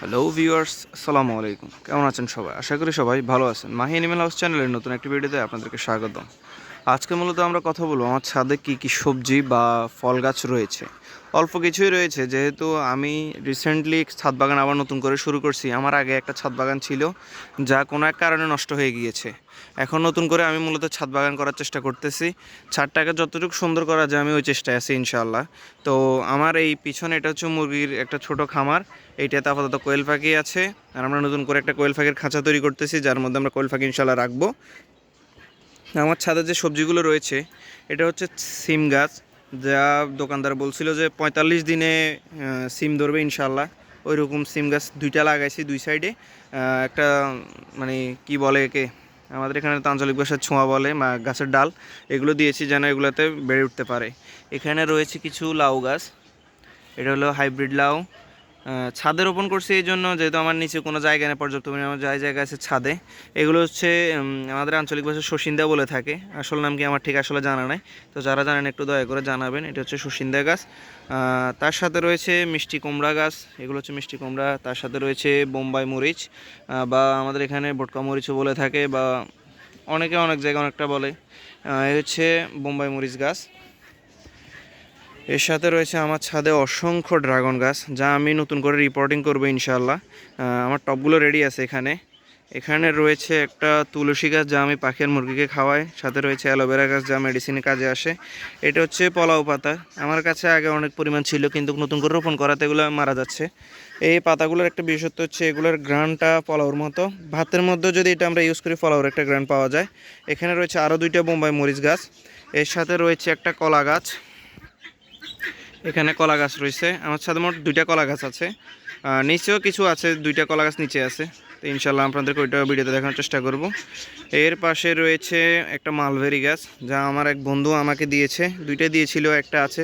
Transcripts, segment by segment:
Hello viewers, আসসালামু আলাইকুম। কেমন আছেন সবাই? আশা করি সবাই ভালো আছেন। মাহি অ্যানিমেল হাউস চ্যানেলের নতুন একটি ভিডিওতে আপনাদেরকে স্বাগতম। আজকে মূলত আমরা কথা বলবো আমার ছাদে কী সবজি বা ফল গাছ রয়েছে। অল্প কিছুই রয়েছে, যেহেতু আমি রিসেন্টলি ছাদ বাগান আবার নতুন করে শুরু করছি। আমার আগে একটা ছাদ বাগান ছিল, যা কোনো এক কারণে নষ্ট হয়ে গিয়েছে। এখন নতুন করে আমি মূলত ছাদ বাগান করার চেষ্টা করতেছি। ছাদটাকে যতটুকু সুন্দর করা যায় আমি ওই চেষ্টায় আছি ইনশাআল্লাহ। তো আমার এই পিছনে এটা হচ্ছে মুরগির একটা ছোট খামার। এইটাতে আপাতত কোয়েল পাখি আছে, আর আমরা নতুন করে একটা কোয়েল পাখির খাঁচা তৈরি করতেছি, যার মধ্যে আমরা কোয়েল পাখি ইনশাআল্লাহ রাখবো। আমার ছাদে যে সবজিগুলো রয়েছে, এটা হচ্ছে সিম গাছ, যা দোকানদার বলছিল যে 45 দিনে সিম ধরবে ইনশাআল্লাহ। ওই রকম সিম গাছ দুইটা লাগাইছি দুই সাইডে। একটা মানে কি বলে একে, আমাদের এখানে তো আঞ্চলিক ভাষায় ছোঁয়া বলে, গাছের ডাল, এগুলো দিয়েছি যেন এগুলোতে বেড়ে উঠতে পারে। এখানে রয়েছে কিছু লাউ গাছ, এটা হলো হাইব্রিড লাউ। ছাদে রোপণ করছি এই জন্য, যেহেতু আমার নিচে কোনো জায়গা নেই পর্যাপ্ত পরিমাণে, আমার জায়গা আছে ছাদে। এগুলো হচ্ছে আমাদের আঞ্চলিক ভাষায় শসিন্দা বলে থাকে। আসল নাম কি আমার ঠিক আসলে জানা নাই, তো যারা জানেন একটু দয়া করে জানাবেন। এটা হচ্ছে শসিন্দা গাছ। তার সাথে রয়েছে মিষ্টি কুমড়া গাছ, এগুলো হচ্ছে মিষ্টি কুমড়া। তার সাথে রয়েছে বোম্বাই মরিচ, বা আমাদের এখানে ভটকা মরিচও বলে থাকে, বা অনেকে অনেক জায়গায় অনেকটা বলে। এই হচ্ছে বোম্বাই মরিচ গাছ। এর সাথে রয়েছে আমার ছাদে অসংখ্য ড্রাগন গাছ, যা আমি নতুন করে রিপোর্টিং করবো ইনশাআল্লাহ। আমার টবগুলো রেডি আছে। এখানে রয়েছে একটা তুলসী গাছ, যা আমি পাখি আর মুরগিকে খাওয়াই। সাথে রয়েছে অ্যালোভেরা গাছ, যা মেডিসিনে কাজে আসে। এটা হচ্ছে পলাও পাতা। আমার কাছে আগে অনেক পরিমাণ ছিল, কিন্তু নতুন করে রোপণ করাতে এগুলো মারা যাচ্ছে। এই পাতাগুলোর একটা বিশেষত্ব হচ্ছে এগুলোর গ্রানটা পলাওর মতো। ভাতের মধ্যে যদি এটা আমরা ইউজ করি, পলাওর একটা গ্রান পাওয়া যায়। এখানে রয়েছে আরও দুইটা বোম্বাই মরিচ গাছ। এর সাথে রয়েছে একটা কলা গাছ। এখানে কলা গাছ রয়েছে। আমার ছাদে মোট দুইটা কলা গাছ আছে, নিচেও কিছু আছে, দুইটা কলা গাছ নিচে আছে। তো ইনশাল্লাহ আপনাদেরকে ওইটা ভিডিওতে দেখানোর চেষ্টা করব। এর পাশে রয়েছে একটা মালবেরি গাছ, যা আমার এক বন্ধু আমাকে দিয়েছে। দুইটা দিয়েছিল, একটা আছে,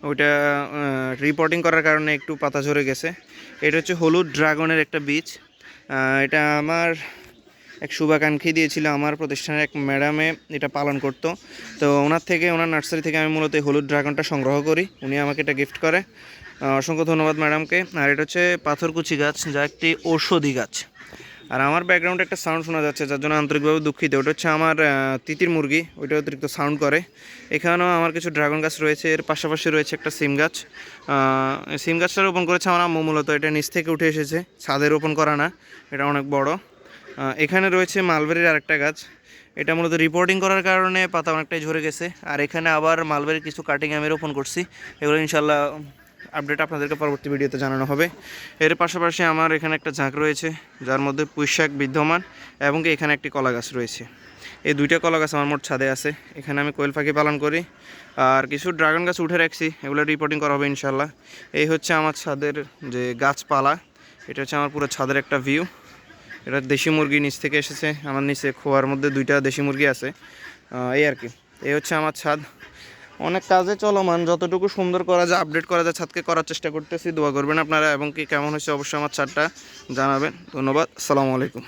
ওইটা রিপোর্টিং করার কারণে একটু পাতা ঝরে গেছে। এটা হচ্ছে হলুদ ড্রাগনের একটা বীজ। এটা আমার এক শুভাকাঙ্ক্ষী দিয়েছিল, আমার প্রতিষ্ঠানের এক ম্যাডামে এটা পালন করতো। তো ওনার নার্সারি থেকে আমি মূলত এই হলুদ ড্রাগনটা সংগ্রহ করি। উনি আমাকে এটা গিফট করে, অসংখ্য ধন্যবাদ ম্যাডামকে। আর এটা হচ্ছে পাথরকুচি গাছ, যা একটি ঔষধি গাছ। আর আমার ব্যাকগ্রাউন্ডে একটা সাউন্ড শোনা যাচ্ছে, যার জন্য আন্তরিকভাবে দুঃখিত। ওটা হচ্ছে আমার তিতির মুরগি, ওইটা অতিরিক্ত সাউন্ড করে। এখানেও আমার কিছু ড্রাগন গাছ রয়েছে। এর পাশাপাশি রয়েছে একটা সিম গাছ। সিম গাছটা রোপণ করেছে আমার আম্মু মূলত। এটা নিচ থেকে উঠে এসেছে, ছাদে রোপণ করা না, এটা অনেক বড়। এখানে রয়েছে মালবেরির আরেকটা গাছ। এটা মূলত রিপোর্টিং করার কারণে পাতা অনেকটাই ঝরে গেছে। আর এখানে আবার মালবেরির কিছু কাটিং আমি রোপণ করছি। এগুলো ইনশাল্লাহ আপডেট আপনাদেরকে পরবর্তী ভিডিওতে জানানো হবে। এর পাশাপাশি আমার এখানে একটা ঝাঁক রয়েছে, যার মধ্যে পুঁইশাক বিদ্যমান, এবং এখানে একটি কলা গাছ রয়েছে। এই দুইটা কলা গাছ আমার মোট ছাদে আছে। এখানে আমি কোয়েল পাখি পালন করি, আর কিছু ড্রাগন গাছ উঠে রাখছি, এগুলো রিপোর্টিং করা হবে ইনশাল্লাহ। এই হচ্ছে আমার ছাদের যে গাছপালা। এটা হচ্ছে আমার পুরো ছাদের একটা ভিউ। এটা দেশি মুরগি নিচ থেকে এসেছে। আমার নিচে খোয়ার মধ্যে দুইটা দেশি মুরগি আছে। এই আর কি, এই হচ্ছে আমার ছাদ। অনেক কাজে চলমান, যতটুকু সুন্দর করা যায়, আপডেট করা যায়, ছাদকে করার চেষ্টা করতেছি। দোয়া করবেন আপনারা, এবং কি কেমন হয়েছে অবশ্যই আমার ছাদটা জানাবেন। ধন্যবাদ, আসসালামু আলাইকুম।